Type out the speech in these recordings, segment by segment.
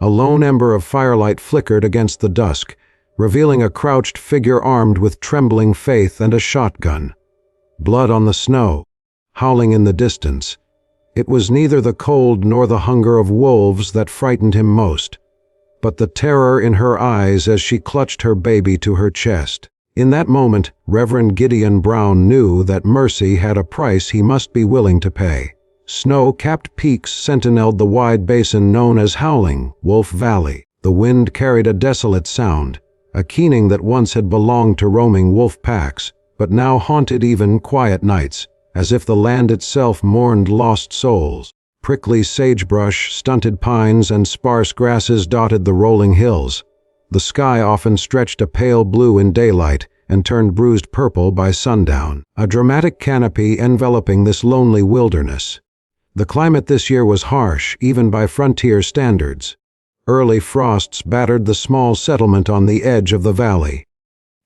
A lone ember of firelight flickered against the dusk, revealing a crouched figure armed with trembling faith and a shotgun. Blood on the snow, howling in the distance. It was neither the cold nor the hunger of wolves that frightened him most, but the terror in her eyes as she clutched her baby to her chest. In that moment, Reverend Gideon Brown knew that mercy had a price he must be willing to pay. Snow-capped peaks sentineled the wide basin known as Howling, Wolf Valley. The wind carried a desolate sound, a keening that once had belonged to roaming wolf packs, but now haunted even quiet nights, as if the land itself mourned lost souls. Prickly sagebrush, stunted pines, and sparse grasses dotted the rolling hills. The sky often stretched a pale blue in daylight and turned bruised purple by sundown, a dramatic canopy enveloping this lonely wilderness. The climate this year was harsh, even by frontier standards. Early frosts battered the small settlement on the edge of the valley.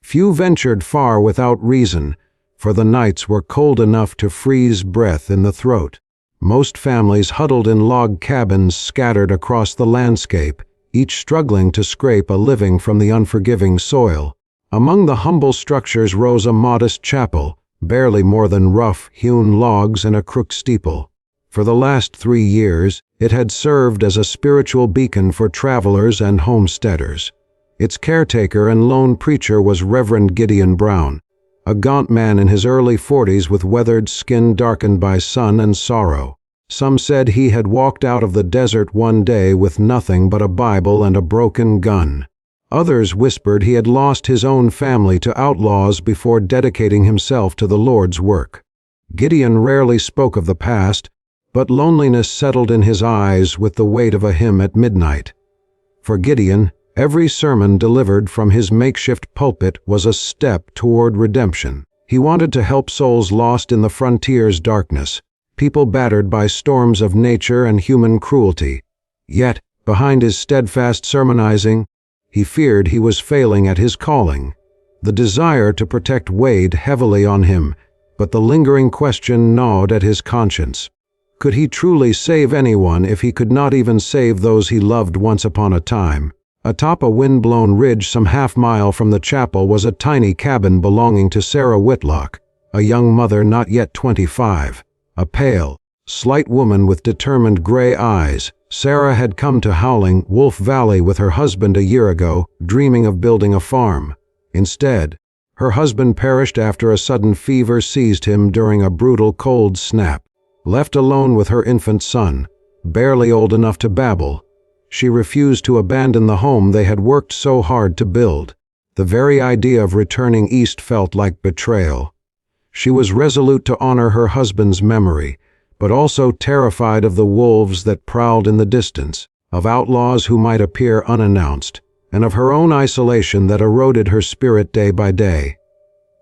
Few ventured far without reason, for the nights were cold enough to freeze breath in the throat. Most families huddled in log cabins scattered across the landscape, each struggling to scrape a living from the unforgiving soil. Among the humble structures rose a modest chapel, barely more than rough-hewn logs and a crooked steeple. For the last 3 years, it had served as a spiritual beacon for travelers and homesteaders. Its caretaker and lone preacher was Reverend Gideon Brown, a gaunt man in his early 40s with weathered skin darkened by sun and sorrow. Some said he had walked out of the desert one day with nothing but a Bible and a broken gun. Others whispered he had lost his own family to outlaws before dedicating himself to the Lord's work. Gideon rarely spoke of the past, but loneliness settled in his eyes with the weight of a hymn at midnight. For Gideon, every sermon delivered from his makeshift pulpit was a step toward redemption. He wanted to help souls lost in the frontier's darkness, people battered by storms of nature and human cruelty. Yet, behind his steadfast sermonizing, he feared he was failing at his calling. The desire to protect weighed heavily on him, but the lingering question gnawed at his conscience. Could he truly save anyone if he could not even save those he loved once upon a time? Atop a wind-blown ridge some half-mile from the chapel was a tiny cabin belonging to Sarah Whitlock, a young mother not yet 25. A pale, slight woman with determined gray eyes, Sarah had come to Howling, Wolf Valley with her husband a year ago, dreaming of building a farm. Instead, her husband perished after a sudden fever seized him during a brutal cold snap. Left alone with her infant son, barely old enough to babble, she refused to abandon the home they had worked so hard to build. The very idea of returning east felt like betrayal. She was resolute to honor her husband's memory, but also terrified of the wolves that prowled in the distance, of outlaws who might appear unannounced, and of her own isolation that eroded her spirit day by day.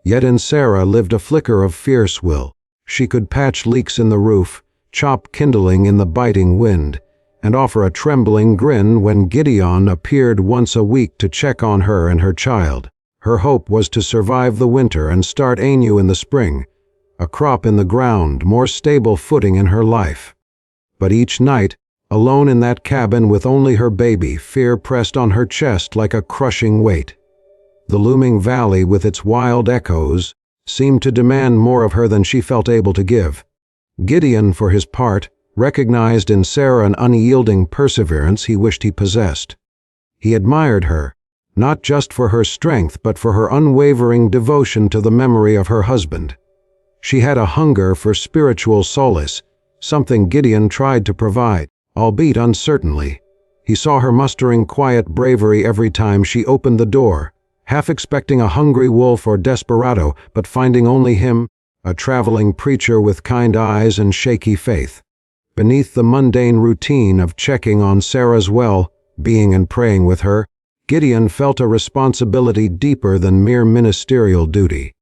Yet in Sarah lived a flicker of fierce will. She could patch leaks in the roof, chop kindling in the biting wind, and offer a trembling grin when Gideon appeared once a week to check on her and her child. Her hope was to survive the winter and start anew in the spring, a crop in the ground, more stable footing in her life. But each night, alone in that cabin with only her baby, fear pressed on her chest like a crushing weight. The looming valley with its wild echoes seemed to demand more of her than she felt able to give. Gideon, for his part, recognized in Sarah an unyielding perseverance he wished he possessed. He admired her, not just for her strength but for her unwavering devotion to the memory of her husband. She had a hunger for spiritual solace, something Gideon tried to provide, albeit uncertainly. He saw her mustering quiet bravery every time she opened the door, half expecting a hungry wolf or desperado, but finding only him, a traveling preacher with kind eyes and shaky faith. Beneath the mundane routine of checking on Sarah's well, being and praying with her, Gideon felt a responsibility deeper than mere ministerial duty.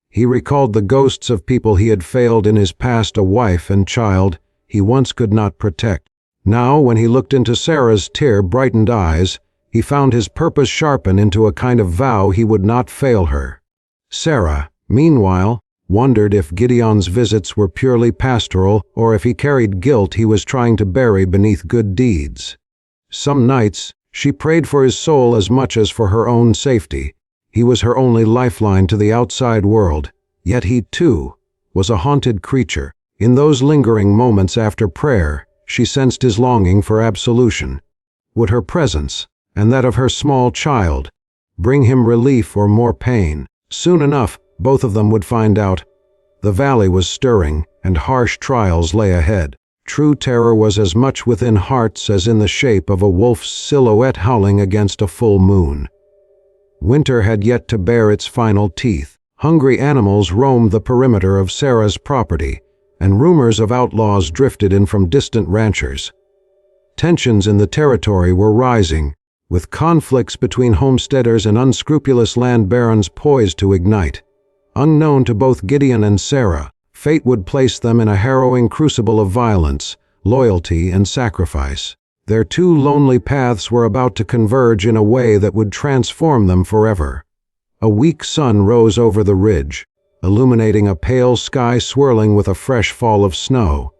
He recalled the ghosts of people he had failed in his past, a wife and child he once could not protect. Now, when he looked into Sarah's tear-brightened eyes, he found his purpose sharpen into a kind of vow he would not fail her. Sarah, meanwhile, wondered if Gideon's visits were purely pastoral or if he carried guilt he was trying to bury beneath good deeds. Some nights, she prayed for his soul as much as for her own safety. He was her only lifeline to the outside world, yet he, too, was a haunted creature. In those lingering moments after prayer, she sensed his longing for absolution. Would her presence, and that of her small child, bring him relief or more pain? Soon enough, both of them would find out. The valley was stirring, and harsh trials lay ahead. True terror was as much within hearts as in the shape of a wolf's silhouette howling against a full moon. Winter had yet to bare its final teeth. Hungry animals roamed the perimeter of Sarah's property, and rumors of outlaws drifted in from distant ranchers. Tensions in the territory were rising, with conflicts between homesteaders and unscrupulous land barons poised to ignite. Unknown to both Gideon and Sarah, fate would place them in a harrowing crucible of violence, loyalty, and sacrifice. Their two lonely paths were about to converge in a way that would transform them forever. A weak sun rose over the ridge, illuminating a pale sky swirling with a fresh fall of snow.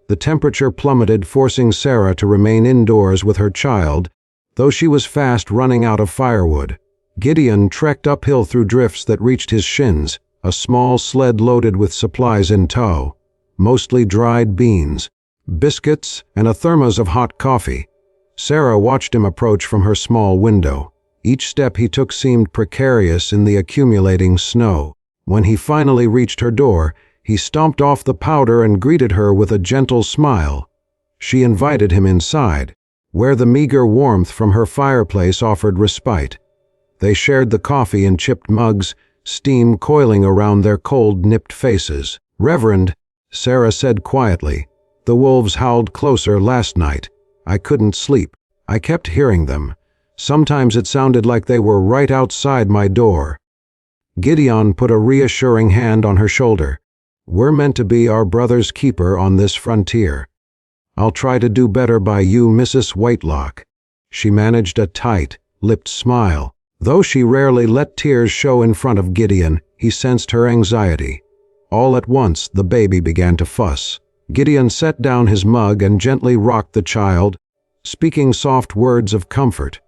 The temperature plummeted, forcing Sarah to remain indoors with her child, though she was fast running out of firewood. Gideon trekked uphill through drifts that reached his shins, a small sled loaded with supplies in tow, mostly dried beans, biscuits, and a thermos of hot coffee. Sarah watched him approach from her small window. Each step he took seemed precarious in the accumulating snow. When he finally reached her door, he stomped off the powder and greeted her with a gentle smile. She invited him inside, where the meager warmth from her fireplace offered respite. They shared the coffee in chipped mugs, steam coiling around their cold, nipped faces. "Reverend," Sarah said quietly, "the wolves howled closer last night. I couldn't sleep. I kept hearing them. Sometimes it sounded like they were right outside my door." Gideon put a reassuring hand on her shoulder. "We're meant to be our brother's keeper on this frontier. I'll try to do better by you, Mrs. Whitelock." She managed a tight, lipped smile. Though she rarely let tears show in front of Gideon, he sensed her anxiety. All at once, the baby began to fuss. Gideon set down his mug and gently rocked the child, speaking soft words of comfort.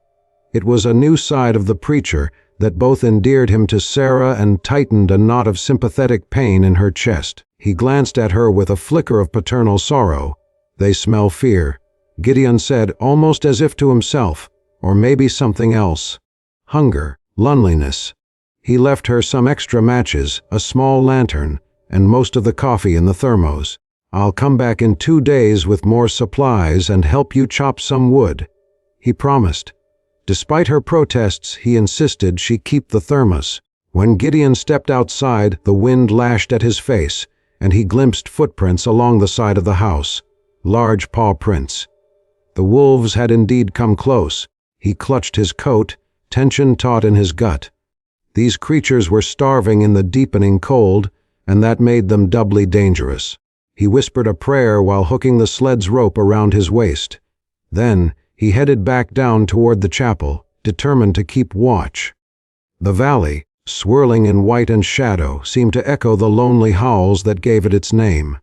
It was a new side of the preacher that both endeared him to Sarah and tightened a knot of sympathetic pain in her chest. He glanced at her with a flicker of paternal sorrow. "They smell fear," Gideon said, almost as if to himself, or maybe something else. Hunger, loneliness. He left her some extra matches, a small lantern, and most of the coffee in the thermos. "I'll come back in 2 days with more supplies and help you chop some wood," he promised. Despite her protests, he insisted she keep the thermos. When Gideon stepped outside, the wind lashed at his face, and he glimpsed footprints along the side of the house, large paw prints. The wolves had indeed come close. He clutched his coat, tension taut in his gut. These creatures were starving in the deepening cold, and that made them doubly dangerous. He whispered a prayer while hooking the sled's rope around his waist. Then, he headed back down toward the chapel, determined to keep watch. The valley, swirling in white and shadow, seemed to echo the lonely howls that gave it its name.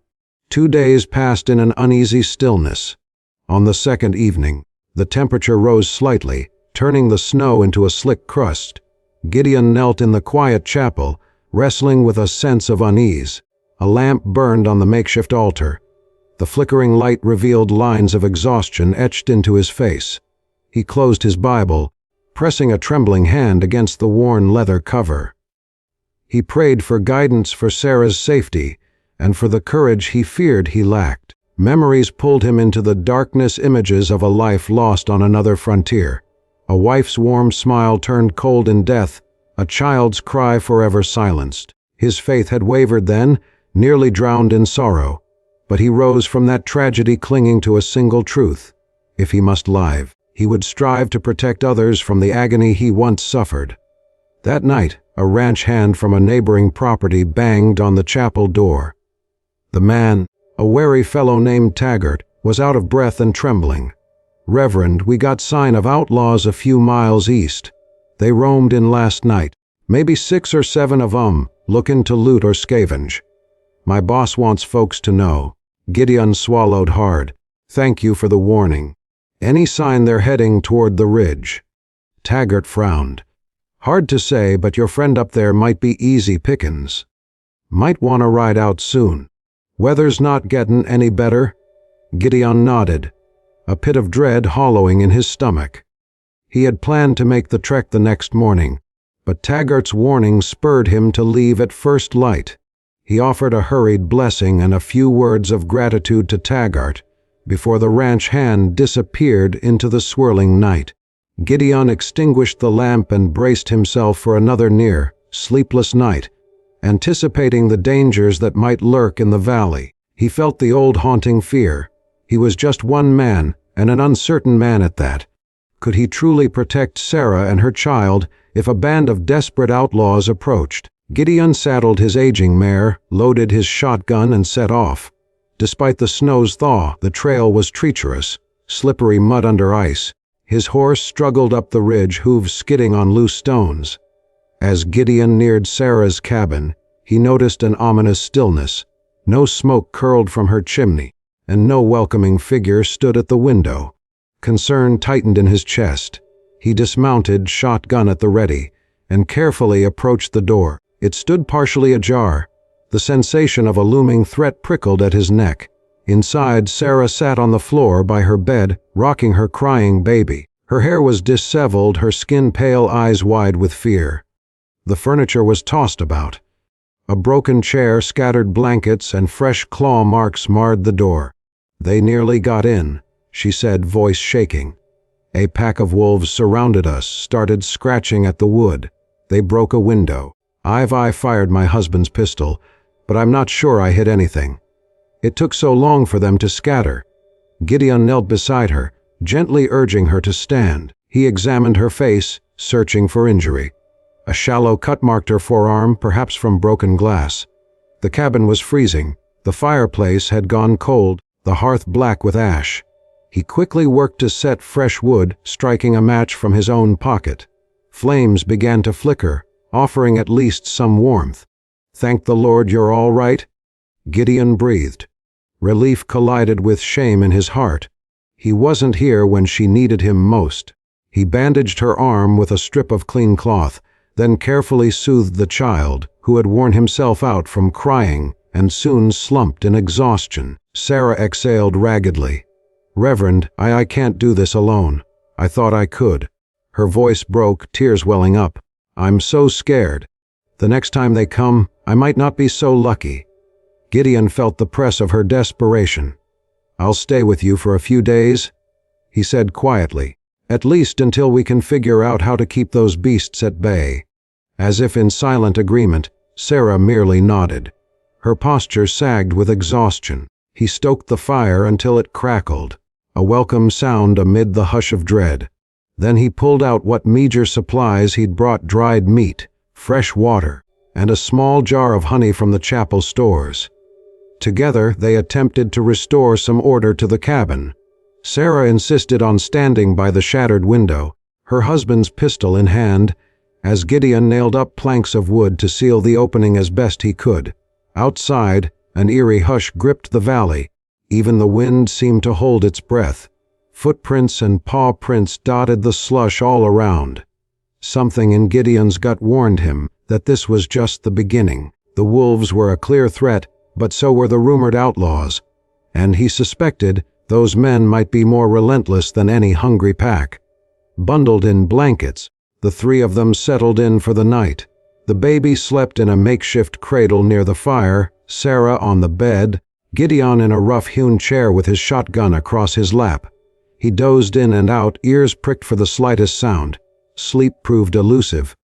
2 days passed in an uneasy stillness. On the second evening, the temperature rose slightly, turning the snow into a slick crust. Gideon knelt in the quiet chapel, wrestling with a sense of unease. A lamp burned on the makeshift altar. The flickering light revealed lines of exhaustion etched into his face. He closed his Bible, pressing a trembling hand against the worn leather cover. He prayed for guidance for Sarah's safety, and for the courage he feared he lacked. Memories pulled him into the darkness, images of a life lost on another frontier. A wife's warm smile turned cold in death, a child's cry forever silenced. His faith had wavered then, nearly drowned in sorrow. But he rose from that tragedy clinging to a single truth. If he must live, he would strive to protect others from the agony he once suffered. That night, a ranch hand from a neighboring property banged on the chapel door. The man, a wary fellow named Taggart, was out of breath and trembling. "Reverend, we got sign of outlaws a few miles east. They roamed in last night. Maybe 6 or 7 of 'em, looking to loot or scavenge. My boss wants folks to know." Gideon swallowed hard. "Thank you for the warning." Any sign they're heading toward the ridge?" Taggart frowned. "Hard to say, but your friend up there might be easy pickings. Might want to ride out soon. Weather's not getting any better?" Gideon nodded, a pit of dread hollowing in his stomach. He had planned to make the trek the next morning, but Taggart's warning spurred him to leave at first light. He offered a hurried blessing and a few words of gratitude to Taggart before the ranch hand disappeared into the swirling night. Gideon extinguished the lamp and braced himself for another near, sleepless night, anticipating the dangers that might lurk in the valley. He felt the old haunting fear. He was just one man, and an uncertain man at that. Could he truly protect Sarah and her child if a band of desperate outlaws approached? Gideon saddled his aging mare, loaded his shotgun, and set off. Despite the snow's thaw, the trail was treacherous, slippery mud under ice. His horse struggled up the ridge, hooves skidding on loose stones. As Gideon neared Sarah's cabin, he noticed an ominous stillness. No smoke curled from her chimney, and no welcoming figure stood at the window. Concern tightened in his chest. He dismounted, shotgun at the ready, and carefully approached the door. It stood partially ajar. The sensation of a looming threat prickled at his neck. Inside, Sarah sat on the floor by her bed, rocking her crying baby. Her hair was disheveled, her skin pale, eyes wide with fear. The furniture was tossed about. A broken chair, scattered blankets, and fresh claw marks marred the door. "They nearly got in," she said, voice shaking. "A pack of wolves surrounded us, started scratching at the wood. They broke a window. I fired my husband's pistol, but I'm not sure I hit anything. It took so long for them to scatter." Gideon knelt beside her, gently urging her to stand. He examined her face, searching for injury. A shallow cut marked her forearm, perhaps from broken glass. The cabin was freezing. The fireplace had gone cold, the hearth black with ash. He quickly worked to set fresh wood, striking a match from his own pocket. Flames began to flicker, offering at least some warmth. "Thank the Lord you're all right?" Gideon breathed. Relief collided with shame in his heart. He wasn't here when she needed him most. He bandaged her arm with a strip of clean cloth, then carefully soothed the child, who had worn himself out from crying and soon slumped in exhaustion. Sarah exhaled raggedly. "Reverend, I can't do this alone. I thought I could." Her voice broke, tears welling up. "I'm so scared. The next time they come, I might not be so lucky." Gideon felt the press of her desperation. "I'll stay with you for a few days," he said quietly. "At least until we can figure out how to keep those beasts at bay." As if in silent agreement, Sarah merely nodded. Her posture sagged with exhaustion. He stoked the fire until it crackled, a welcome sound amid the hush of dread. Then he pulled out what meager supplies he'd brought: dried meat, fresh water, and a small jar of honey from the chapel stores. Together they attempted to restore some order to the cabin. Sarah insisted on standing by the shattered window, her husband's pistol in hand, as Gideon nailed up planks of wood to seal the opening as best he could. Outside, an eerie hush gripped the valley. Even the wind seemed to hold its breath. Footprints and paw prints dotted the slush all around. Something in Gideon's gut warned him that this was just the beginning. The wolves were a clear threat, but so were the rumored outlaws, and he suspected those men might be more relentless than any hungry pack. Bundled in blankets, the three of them settled in for the night. The baby slept in a makeshift cradle near the fire, Sarah on the bed, Gideon in a rough-hewn chair with his shotgun across his lap. He dozed in and out, ears pricked for the slightest sound. Sleep proved elusive.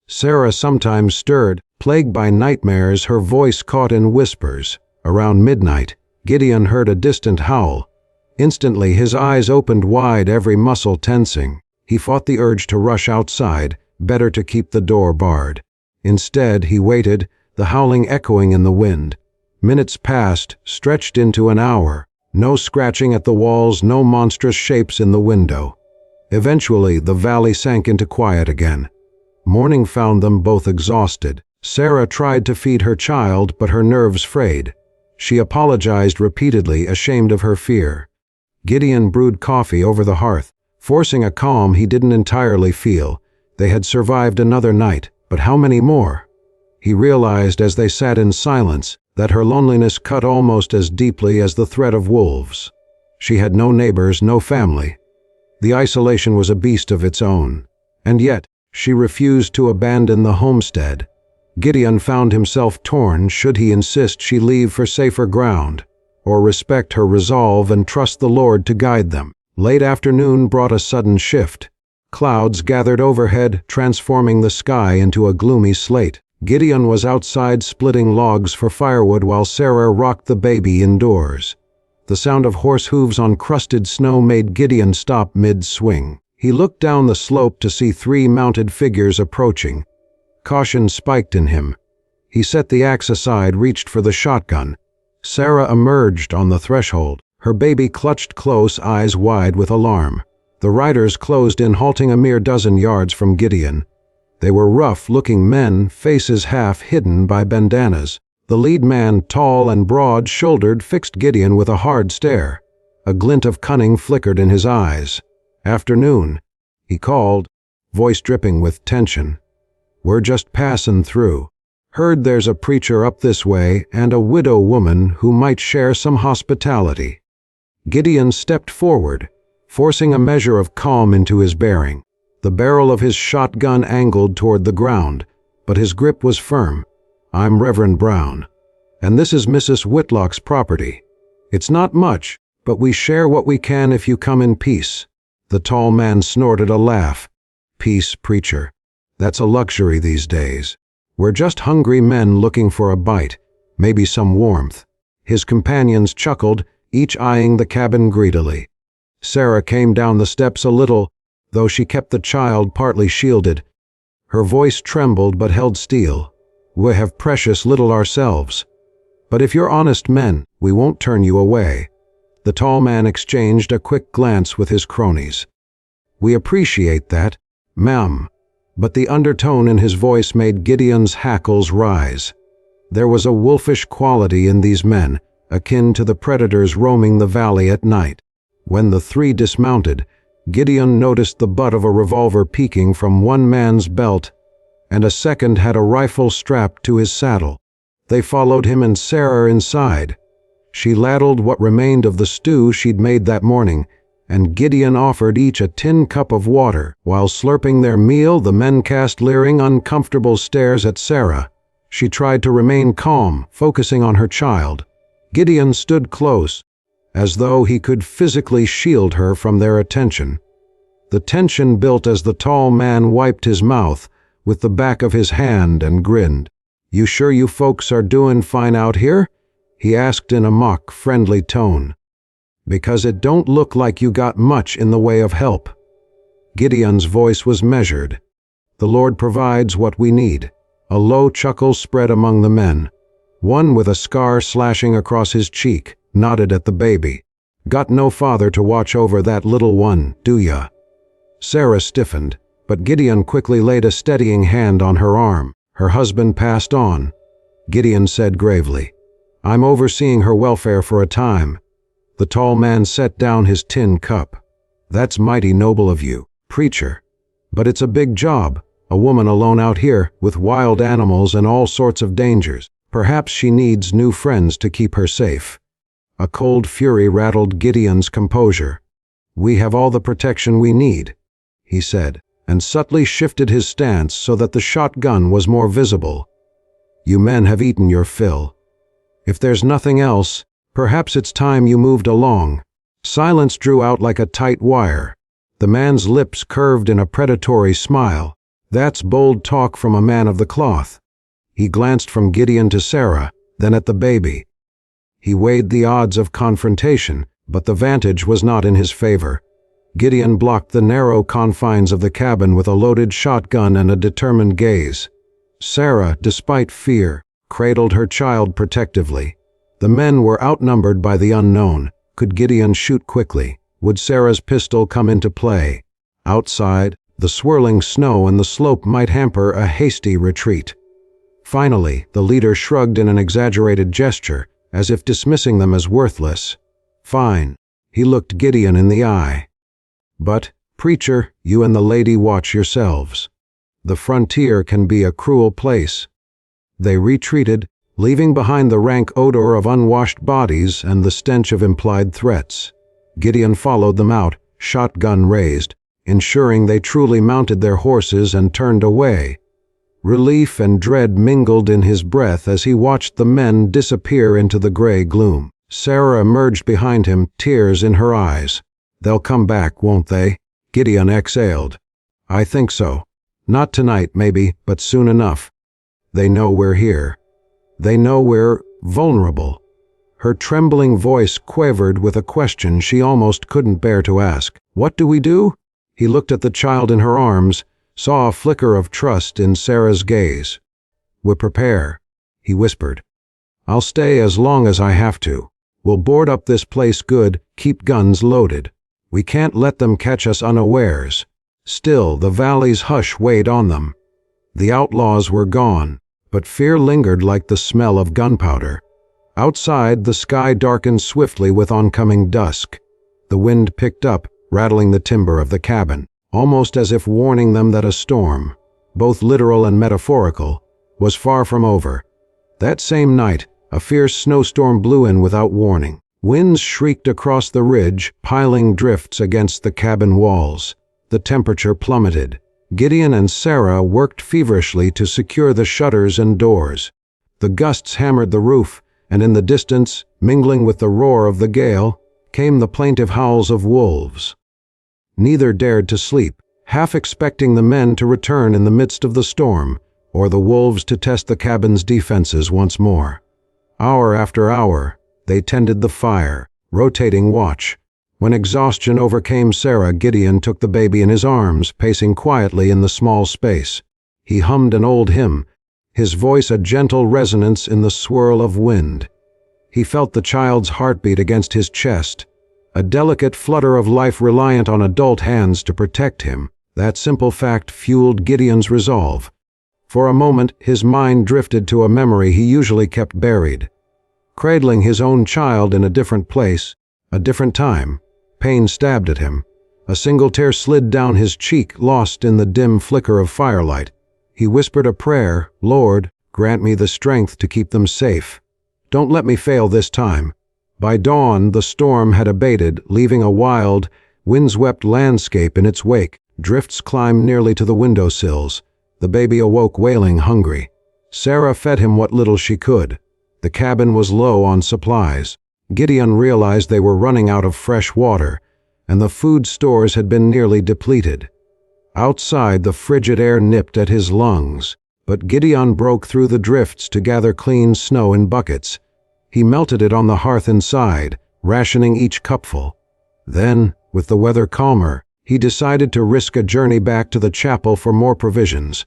Sarah sometimes stirred, plagued by nightmares, her voice caught in whispers. Around midnight, Gideon heard a distant howl. Instantly his eyes opened wide, every muscle tensing. He fought the urge to rush outside, better to keep the door barred. Instead, he waited, the howling echoing in the wind. Minutes passed, stretched into an hour. No scratching at the walls, no monstrous shapes in the window. Eventually, the valley sank into quiet again. Morning found them both exhausted. Sarah tried to feed her child, but her nerves frayed. She apologized repeatedly, ashamed of her fear. Gideon brewed coffee over the hearth, forcing a calm he didn't entirely feel. They had survived another night, but how many more? He realized as they sat in silence that her loneliness cut almost as deeply as the threat of wolves. She had no neighbors, no family. The isolation was a beast of its own. And yet, she refused to abandon the homestead. Gideon found himself torn. Should he insist she leave for safer ground, or respect her resolve and trust the Lord to guide them? Late afternoon brought a sudden shift. Clouds gathered overhead, transforming the sky into a gloomy slate. Gideon was outside splitting logs for firewood while Sarah rocked the baby indoors. The sound of horse hooves on crusted snow made Gideon stop mid-swing. He looked down the slope to see 3 mounted figures approaching. Caution spiked in him. He set the axe aside, reached for the shotgun. Sarah emerged on the threshold, her baby clutched close, eyes wide with alarm. The riders closed in, halting a mere dozen yards from Gideon. They were rough-looking men, faces half hidden by bandanas. The lead man, tall and broad-shouldered, fixed Gideon with a hard stare. A glint of cunning flickered in his eyes. "Afternoon," he called, voice dripping with tension. "We're just passing through. Heard there's a preacher up this way and a widow woman who might share some hospitality." Gideon stepped forward, forcing a measure of calm into his bearing. The barrel of his shotgun angled toward the ground, but his grip was firm. "I'm Reverend Brown, and this is Mrs. Whitlock's property. It's not much, but we share what we can if you come in peace." The tall man snorted a laugh. "Peace, preacher. That's a luxury these days. We're just hungry men looking for a bite, maybe some warmth." His companions chuckled, each eyeing the cabin greedily. Sarah came down the steps a little, though she kept the child partly shielded. Her voice trembled but held steel. "We have precious little ourselves. But if you're honest men, we won't turn you away." The tall man exchanged a quick glance with his cronies. "We appreciate that, ma'am," but the undertone in his voice made Gideon's hackles rise. There was a wolfish quality in these men, akin to the predators roaming the valley at night. When the 3 dismounted, Gideon noticed the butt of a revolver peeking from one man's belt, and a second had a rifle strapped to his saddle. They followed him and Sarah inside. She ladled what remained of the stew she'd made that morning, and Gideon offered each a tin cup of water. While slurping their meal, the men cast leering, uncomfortable stares at Sarah. She tried to remain calm, focusing on her child. Gideon stood close, as though he could physically shield her from their attention. The tension built as the tall man wiped his mouth with the back of his hand and grinned. "You sure you folks are doing fine out here?" he asked in a mock, friendly tone. "Because it don't look like you got much in the way of help." Gideon's voice was measured. "The Lord provides what we need." A low chuckle spread among the men. One with a scar slashing across his cheek nodded at the baby. "Got no father to watch over that little one, do ya?" Sarah stiffened, but Gideon quickly laid a steadying hand on her arm. Her husband passed on. Gideon said gravely, "I'm overseeing her welfare for a time." The tall man set down his tin cup. "That's mighty noble of you, preacher. But it's a big job, a woman alone out here with wild animals and all sorts of dangers. Perhaps she needs new friends to keep her safe." A cold fury rattled Gideon's composure. "We have all the protection we need," he said, and subtly shifted his stance so that the shotgun was more visible. "You men have eaten your fill. If there's nothing else, perhaps it's time you moved along." Silence drew out like a tight wire. The man's lips curved in a predatory smile. That's bold talk from a man of the cloth. He glanced from Gideon to Sarah, then at the baby. He weighed the odds of confrontation, but the vantage was not in his favor. Gideon blocked the narrow confines of the cabin with a loaded shotgun and a determined gaze. Sarah, despite fear, cradled her child protectively. The men were outnumbered by the unknown. Could Gideon shoot quickly? Would Sarah's pistol come into play? Outside, the swirling snow and the slope might hamper a hasty retreat. Finally, the leader shrugged in an exaggerated gesture, as if dismissing them as worthless. "Fine. He looked Gideon in the eye. "But, preacher, you and the lady watch yourselves. The frontier can be a cruel place." They retreated, leaving behind the rank odor of unwashed bodies and the stench of implied threats. Gideon followed them out, shotgun raised, ensuring they truly mounted their horses and turned away. Relief and dread mingled in his breath as he watched the men disappear into the gray gloom. Sarah emerged behind him, tears in her eyes. "They'll come back, won't they?" Gideon exhaled. "I think so. Not tonight, maybe, but soon enough. They know we're here. They know we're vulnerable." Her trembling voice quivered with a question she almost couldn't bear to ask. "What do we do?" He looked at the child in her arms, saw a flicker of trust in Sarah's gaze. "We prepare," he whispered. "I'll stay as long as I have to. We'll board up this place good, keep guns loaded. We can't let them catch us unawares." Still, the valley's hush weighed on them. The outlaws were gone, but fear lingered like the smell of gunpowder. Outside, the sky darkened swiftly with oncoming dusk. The wind picked up, rattling the timber of the cabin, almost as if warning them that a storm, both literal and metaphorical, was far from over. That same night, a fierce snowstorm blew in without warning. Winds shrieked across the ridge, piling drifts against the cabin walls. The temperature plummeted. Gideon and Sarah worked feverishly to secure the shutters and doors. The gusts hammered the roof, and in the distance, mingling with the roar of the gale, came the plaintive howls of wolves. Neither dared to sleep, half expecting the men to return in the midst of the storm, or the wolves to test the cabin's defenses once more. Hour after hour, they tended the fire, rotating watch. When exhaustion overcame Sarah, Gideon took the baby in his arms, pacing quietly in the small space. He hummed an old hymn, his voice a gentle resonance in the swirl of wind. He felt the child's heartbeat against his chest, a delicate flutter of life reliant on adult hands to protect him. That simple fact fueled Gideon's resolve. For a moment, his mind drifted to a memory he usually kept buried. Cradling his own child in a different place, a different time, pain stabbed at him. A single tear slid down his cheek, lost in the dim flicker of firelight. He whispered a prayer, "Lord, grant me the strength to keep them safe. Don't let me fail this time." By dawn, the storm had abated, leaving a wild, windswept landscape in its wake. Drifts climbed nearly to the windowsills. The baby awoke wailing, hungry. Sarah fed him what little she could. The cabin was low on supplies. Gideon realized they were running out of fresh water, and the food stores had been nearly depleted. Outside, the frigid air nipped at his lungs, but Gideon broke through the drifts to gather clean snow in buckets. He melted it on the hearth inside, rationing each cupful. Then, with the weather calmer, he decided to risk a journey back to the chapel for more provisions.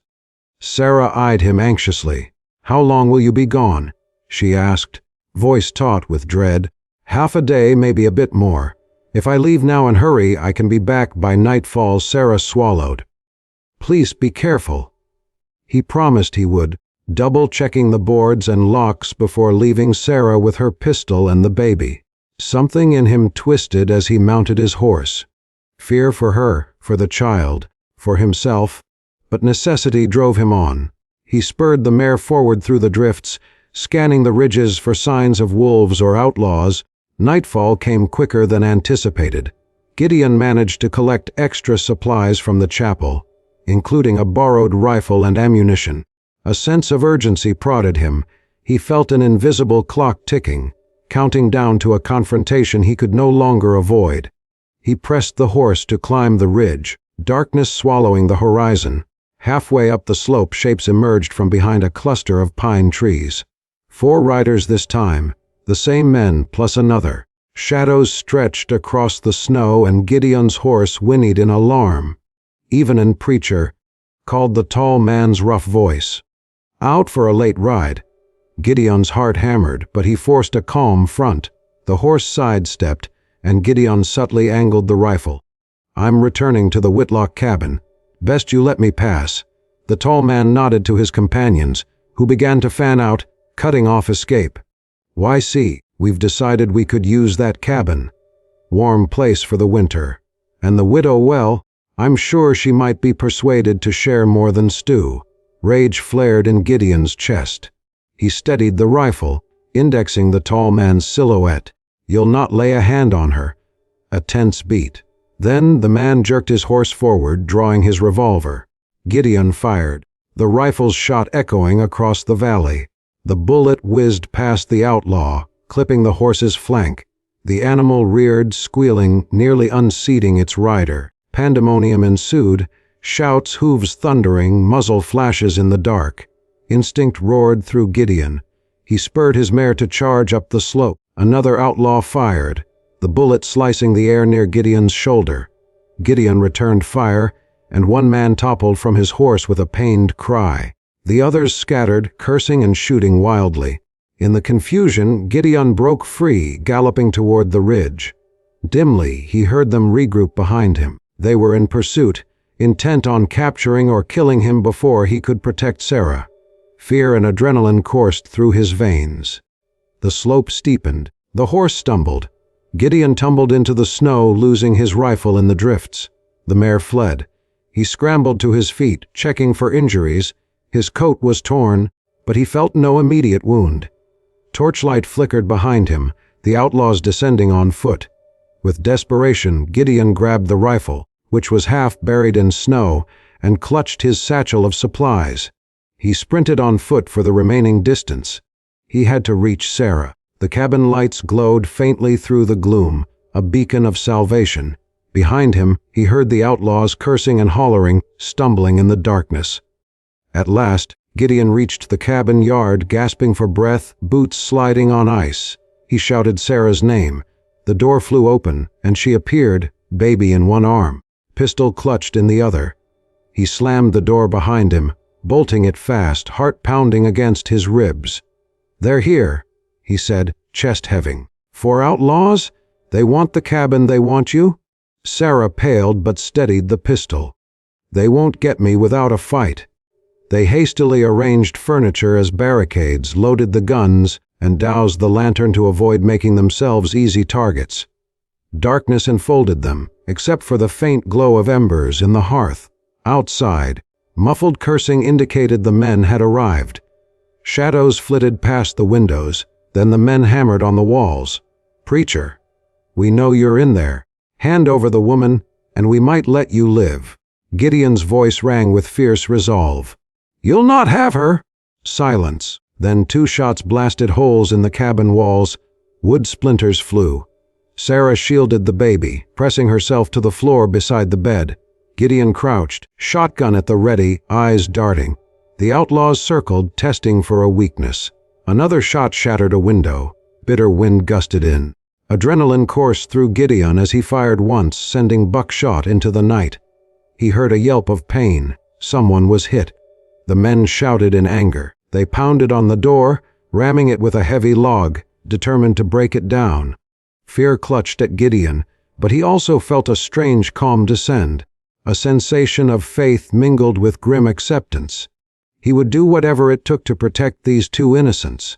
Sarah eyed him anxiously. "How long will you be gone?" she asked, voice taut with dread. "Half a day, maybe a bit more. If I leave now and hurry, I can be back by nightfall." Sarah swallowed. "Please be careful." He promised he would, double-checking the boards and locks before leaving Sarah with her pistol and the baby. Something in him twisted as he mounted his horse. Fear for her, for the child, for himself, but necessity drove him on. He spurred the mare forward through the drifts, scanning the ridges for signs of wolves or outlaws. Nightfall came quicker than anticipated. Gideon managed to collect extra supplies from the chapel, including a borrowed rifle and ammunition. A sense of urgency prodded him. He felt an invisible clock ticking, counting down to a confrontation he could no longer avoid. He pressed the horse to climb the ridge, darkness swallowing the horizon. Halfway up the slope, shapes emerged from behind a cluster of pine trees. 4 riders this time, the same men plus another. Shadows stretched across the snow, and Gideon's horse whinnied in alarm. "Evenin', preacher," called the tall man's rough voice. "Out for a late ride." Gideon's heart hammered, but he forced a calm front. The horse sidestepped, and Gideon subtly angled the rifle. "I'm returning to the Whitlock cabin. Best you let me pass." The tall man nodded to his companions, who began to fan out, cutting off escape. "Why, see, we've decided we could use that cabin." warm place for the winter. And the widow, well, I'm sure she might be persuaded to share more than stew. Rage flared in Gideon's chest. He steadied the rifle, indexing the tall man's silhouette. You'll not lay a hand on her. A tense beat. Then the man jerked his horse forward, drawing his revolver. Gideon fired. The rifle's shot echoing across the valley. The bullet whizzed past the outlaw, clipping the horse's flank. The animal reared, squealing, nearly unseating its rider. Pandemonium ensued, shouts, hooves thundering, muzzle flashes in the dark. Instinct roared through Gideon. He spurred his mare to charge up the slope. Another outlaw fired, the bullet slicing the air near Gideon's shoulder. Gideon returned fire, and one man toppled from his horse with a pained cry. The others scattered, cursing and shooting wildly. In the confusion, Gideon broke free, galloping toward the ridge. Dimly, he heard them regroup behind him. They were in pursuit, intent on capturing or killing him before he could protect Sarah. Fear and adrenaline coursed through his veins. The slope steepened. The horse stumbled. Gideon tumbled into the snow, losing his rifle in the drifts. The mare fled. He scrambled to his feet, checking for injuries. His coat was torn, but he felt no immediate wound. Torchlight flickered behind him, the outlaws descending on foot. With desperation, Gideon grabbed the rifle, which was half buried in snow, and clutched his satchel of supplies. He sprinted on foot for the remaining distance. He had to reach Sarah. The cabin lights glowed faintly through the gloom, a beacon of salvation. Behind him, he heard the outlaws cursing and hollering, stumbling in the darkness. At last, Gideon reached the cabin yard, gasping for breath, boots sliding on ice. He shouted Sarah's name. The door flew open, and she appeared, baby in one arm, pistol clutched in the other. He slammed the door behind him, bolting it fast, heart pounding against his ribs. "They're here," he said, chest heaving. "4 outlaws? They want the cabin, they want you?" Sarah paled but steadied the pistol. "They won't get me without a fight." They hastily arranged furniture as barricades, loaded the guns, and doused the lantern to avoid making themselves easy targets. Darkness enfolded them, except for the faint glow of embers in the hearth. Outside, muffled cursing indicated the men had arrived. Shadows flitted past the windows, then the men hammered on the walls. "Preacher, we know you're in there. Hand over the woman, and we might let you live." Gideon's voice rang with fierce resolve. "You'll not have her!" Silence. Then 2 shots blasted holes in the cabin walls. Wood splinters flew. Sarah shielded the baby, pressing herself to the floor beside the bed. Gideon crouched, shotgun at the ready, eyes darting. The outlaws circled, testing for a weakness. Another shot shattered a window. Bitter wind gusted in. Adrenaline coursed through Gideon as he fired once, sending buckshot into the night. He heard a yelp of pain. Someone was hit. The men shouted in anger. They pounded on the door, ramming it with a heavy log, determined to break it down. Fear clutched at Gideon, but he also felt a strange calm descend, a sensation of faith mingled with grim acceptance. He would do whatever it took to protect these 2 innocents.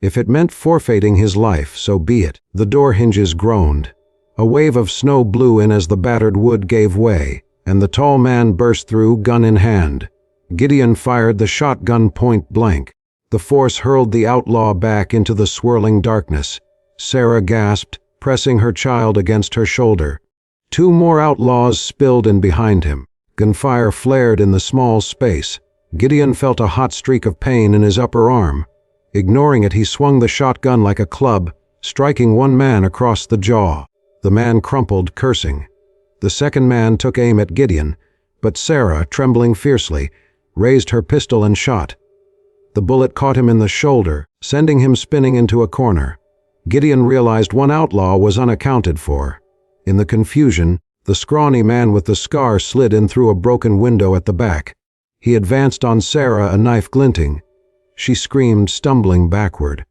If it meant forfeiting his life, so be it. The door hinges groaned. A wave of snow blew in as the battered wood gave way, and the tall man burst through, gun in hand. Gideon fired the shotgun point blank. The force hurled the outlaw back into the swirling darkness. Sarah gasped, pressing her child against her shoulder. 2 more outlaws spilled in behind him. Gunfire flared in the small space. Gideon felt a hot streak of pain in his upper arm. Ignoring it, he swung the shotgun like a club, striking one man across the jaw. The man crumpled, cursing. The second man took aim at Gideon, but Sarah, trembling fiercely, raised her pistol and shot. The bullet caught him in the shoulder, sending him spinning into a corner. Gideon realized one outlaw was unaccounted for. In the confusion, the scrawny man with the scar slid in through a broken window at the back. He advanced on Sarah, a knife glinting. She screamed, stumbling backward.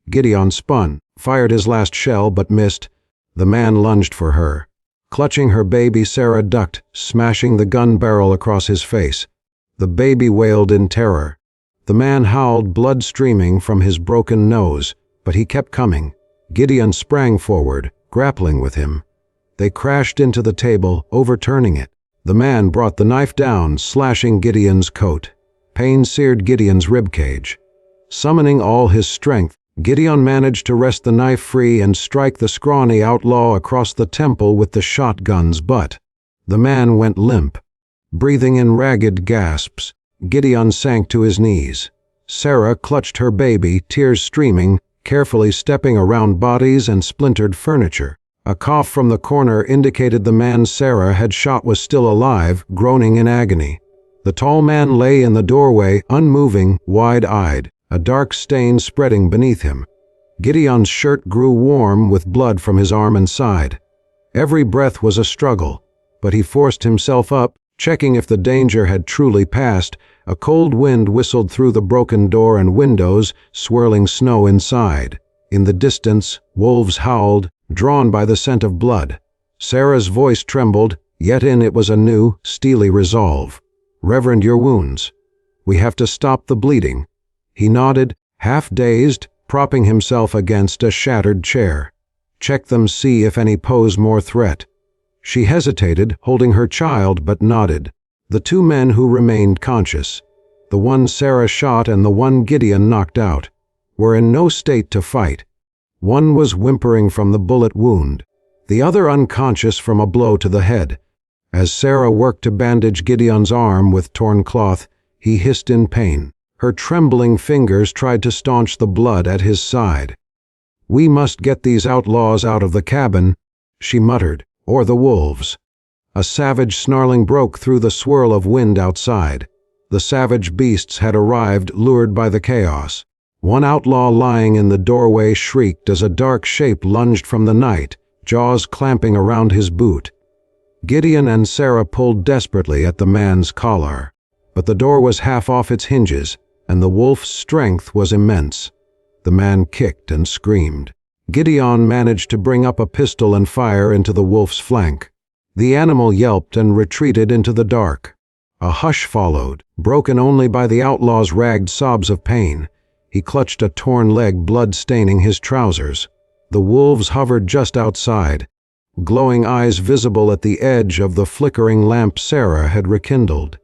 Gideon spun, fired his last shell, but missed. The man lunged for her. Clutching her baby, Sarah ducked, smashing the gun barrel across his face. The baby wailed in terror. The man howled, blood streaming from his broken nose, but he kept coming. Gideon sprang forward, grappling with him. They crashed into the table, overturning it. The man brought the knife down, slashing Gideon's coat. Pain seared Gideon's ribcage. Summoning all his strength, Gideon managed to wrest the knife free and strike the scrawny outlaw across the temple with the shotgun's butt. The man went limp. Breathing in ragged gasps, Gideon sank to his knees. Sarah clutched her baby, tears streaming, carefully stepping around bodies and splintered furniture. A cough from the corner indicated the man Sarah had shot was still alive, groaning in agony. The tall man lay in the doorway, unmoving, wide-eyed, a dark stain spreading beneath him. Gideon's shirt grew warm with blood from his arm and side. Every breath was a struggle, but he forced himself up, checking if the danger had truly passed. A cold wind whistled through the broken door and windows, swirling snow inside. In the distance, wolves howled, drawn by the scent of blood. Sarah's voice trembled, yet in it was a new, steely resolve. "Reverend, your wounds. We have to stop the bleeding." He nodded, half-dazed, propping himself against a shattered chair. "Check them, see if any pose more threat." She hesitated, holding her child, but nodded. The two men who remained conscious, the one Sarah shot and the one Gideon knocked out, were in no state to fight. One was whimpering from the bullet wound, the other unconscious from a blow to the head. As Sarah worked to bandage Gideon's arm with torn cloth, he hissed in pain. Her trembling fingers tried to staunch the blood at his side. "We must get these outlaws out of the cabin," she muttered, "or the wolves." A savage snarling broke through the swirl of wind outside. The savage beasts had arrived, lured by the chaos. One outlaw lying in the doorway shrieked as a dark shape lunged from the night, jaws clamping around his boot. Gideon and Sarah pulled desperately at the man's collar, but the door was half off its hinges, and the wolf's strength was immense. The man kicked and screamed. Gideon managed to bring up a pistol and fire into the wolf's flank. The animal yelped and retreated into the dark. A hush followed, broken only by the outlaw's ragged sobs of pain. He clutched a torn leg, blood staining his trousers. The wolves hovered just outside, glowing eyes visible at the edge of the flickering lamp Sarah had rekindled.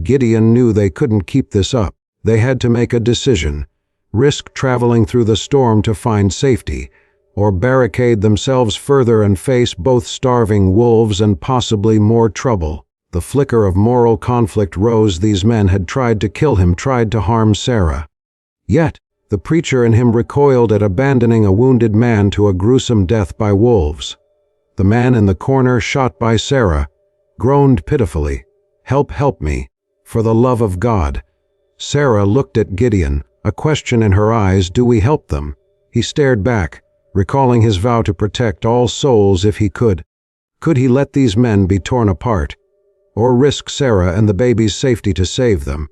Gideon knew they couldn't keep this up. They had to make a decision: risk traveling through the storm to find safety, or barricade themselves further and face both starving wolves and possibly more trouble. The flicker of moral conflict rose. These men had tried to kill him, tried to harm Sarah. Yet, the preacher in him recoiled at abandoning a wounded man to a gruesome death by wolves. The man in the corner, shot by Sarah, groaned pitifully, help me, for the love of God." Sarah looked at Gideon, a question in her eyes. Do we help them? He stared back, recalling his vow to protect all souls if he could. Could he let these men be torn apart, or risk Sarah and the baby's safety to save them?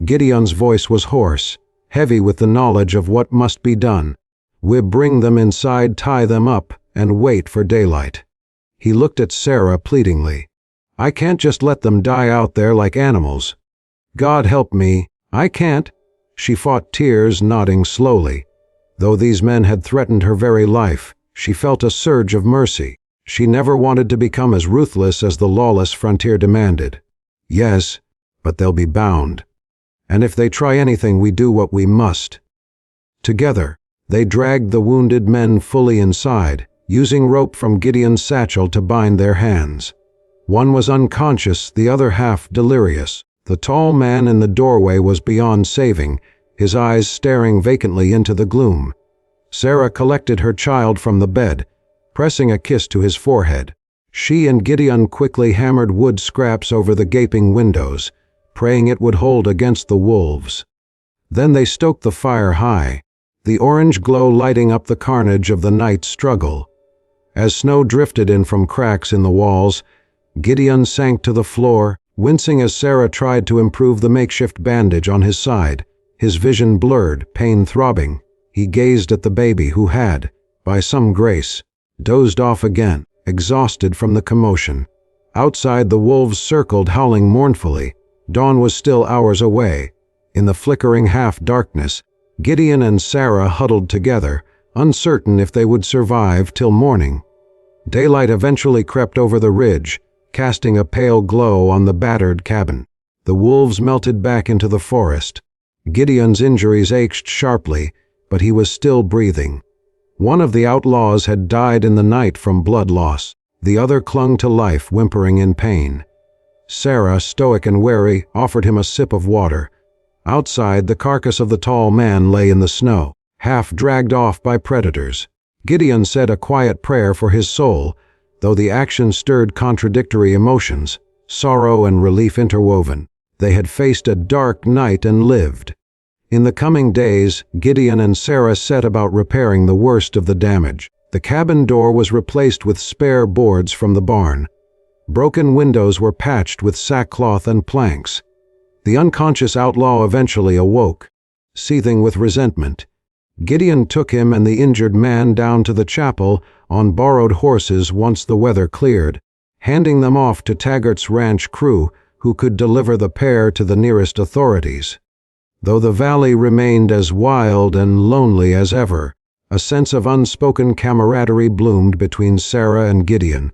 Gideon's voice was hoarse, heavy with the knowledge of what must be done. "We bring them inside, tie them up, and wait for daylight." He looked at Sarah pleadingly. "I can't just let them die out there like animals. God help me, I can't." She fought tears, nodding slowly. Though these men had threatened her very life, she felt a surge of mercy. She never wanted to become as ruthless as the lawless frontier demanded. "Yes, but they'll be bound. And if they try anything, we do what we must." Together, they dragged the wounded men fully inside, using rope from Gideon's satchel to bind their hands. One was unconscious, the other half delirious. The tall man in the doorway was beyond saving, his eyes staring vacantly into the gloom. Sarah collected her child from the bed, pressing a kiss to his forehead. She and Gideon quickly hammered wood scraps over the gaping windows, praying it would hold against the wolves. Then they stoked the fire high, the orange glow lighting up the carnage of the night's struggle. As snow drifted in from cracks in the walls, Gideon sank to the floor, wincing as Sarah tried to improve the makeshift bandage on his side. His vision blurred, pain throbbing. He gazed at the baby who had, by some grace, dozed off again, exhausted from the commotion. Outside, the wolves circled, howling mournfully. Dawn was still hours away. In the flickering half-darkness, Gideon and Sarah huddled together, uncertain if they would survive till morning. Daylight eventually crept over the ridge, casting a pale glow on the battered cabin. The wolves melted back into the forest. Gideon's injuries ached sharply, but he was still breathing. One of the outlaws had died in the night from blood loss. The other clung to life, whimpering in pain. Sarah, stoic and wary, offered him a sip of water. Outside, the carcass of the tall man lay in the snow, half dragged off by predators. Gideon said a quiet prayer for his soul, though the action stirred contradictory emotions, sorrow and relief interwoven. They had faced a dark night and lived. In the coming days, Gideon and Sarah set about repairing the worst of the damage. The cabin door was replaced with spare boards from the barn. Broken windows were patched with sackcloth and planks. The unconscious outlaw eventually awoke, seething with resentment. Gideon took him and the injured man down to the chapel on borrowed horses once the weather cleared, handing them off to Taggart's ranch crew, who could deliver the pair to the nearest authorities. Though the valley remained as wild and lonely as ever, a sense of unspoken camaraderie bloomed between Sarah and Gideon.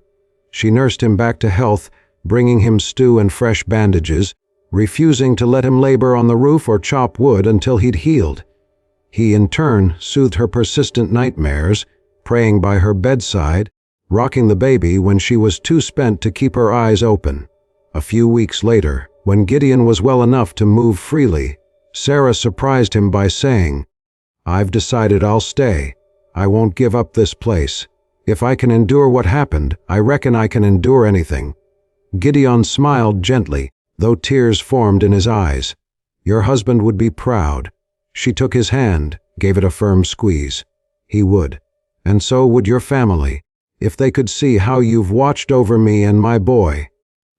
She nursed him back to health, bringing him stew and fresh bandages, refusing to let him labor on the roof or chop wood until he'd healed. He, in turn, soothed her persistent nightmares, praying by her bedside, rocking the baby when she was too spent to keep her eyes open. A few weeks later, when Gideon was well enough to move freely, Sarah surprised him by saying, "I've decided I'll stay. I won't give up this place. If I can endure what happened, I reckon I can endure anything." Gideon smiled gently, though tears formed in his eyes. "Your husband would be proud." She took his hand, gave it a firm squeeze. "He would. And so would your family, if they could see how you've watched over me and my boy."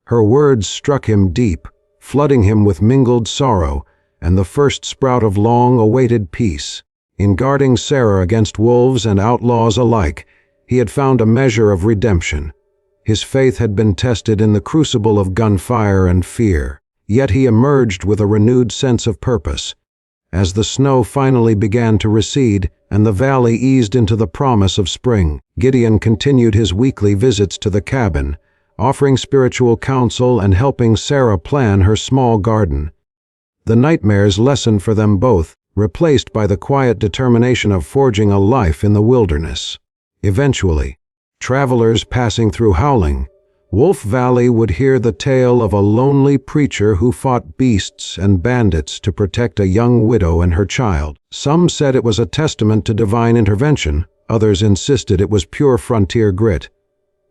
Her words struck him deep, flooding him with mingled sorrow and the first sprout of long-awaited peace. In guarding Sarah against wolves and outlaws alike, he had found a measure of redemption. His faith had been tested in the crucible of gunfire and fear, yet he emerged with a renewed sense of purpose. As the snow finally began to recede and the valley eased into the promise of spring, Gideon continued his weekly visits to the cabin, offering spiritual counsel and helping Sarah plan her small garden. The nightmares lessened for them both, replaced by the quiet determination of forging a life in the wilderness. Eventually, travelers passing through Howling, Wolf Valley would hear the tale of a lonely preacher who fought beasts and bandits to protect a young widow and her child. Some said it was a testament to divine intervention, others insisted it was pure frontier grit.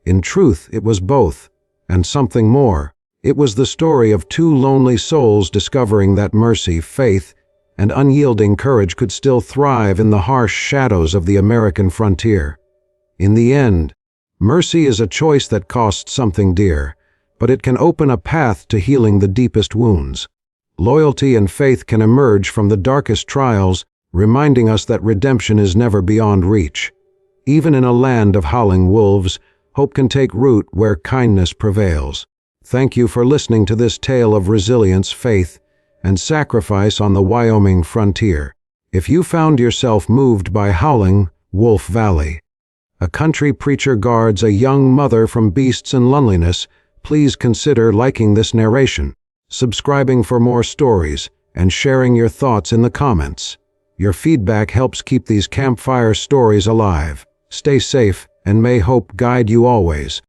In truth, it was both, and something more. It was the story of two lonely souls discovering that mercy, faith, and unyielding courage could still thrive in the harsh shadows of the American frontier. In the end, mercy is a choice that costs something dear, but it can open a path to healing the deepest wounds. Loyalty and faith can emerge from the darkest trials, reminding us that redemption is never beyond reach. Even in a land of howling wolves, hope can take root where kindness prevails. Thank you for listening to this tale of resilience, faith, and sacrifice on the Wyoming frontier. If you found yourself moved by Howling, Wolf Valley, a country preacher guards a young mother from beasts and loneliness, please consider liking this narration, subscribing for more stories, and sharing your thoughts in the comments. Your feedback helps keep these campfire stories alive. Stay safe, and may hope guide you always.